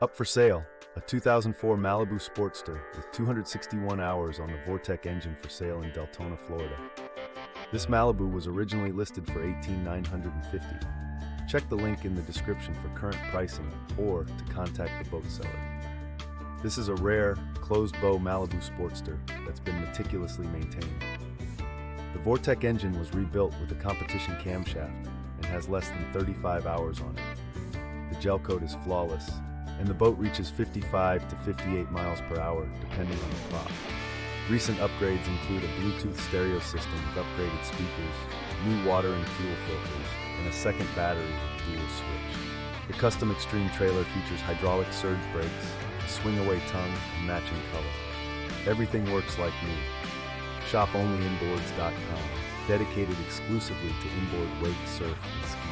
Up for sale, a 2004 Malibu Sportster with 261 hours on the Vortec engine for sale in Deltona, Florida. This Malibu was originally listed for $18,950. Check the link in the description for current pricing or to contact the boat seller. This is a rare, closed-bow Malibu Sportster that's been meticulously maintained. The Vortec engine was rebuilt with a competition camshaft and has less than 35 hours on it. The gel coat is flawless, and the boat reaches 55 to 58 miles per hour depending on the prop. Recent upgrades include a Bluetooth stereo system with upgraded speakers, new water and fuel filters, and a second battery with dual switch. The custom Extreme trailer features hydraulic surge brakes, a swing-away tongue, and matching color. Everything works like new. Shop OnlyInboards.com, dedicated exclusively to inboard wake, surf, and ski.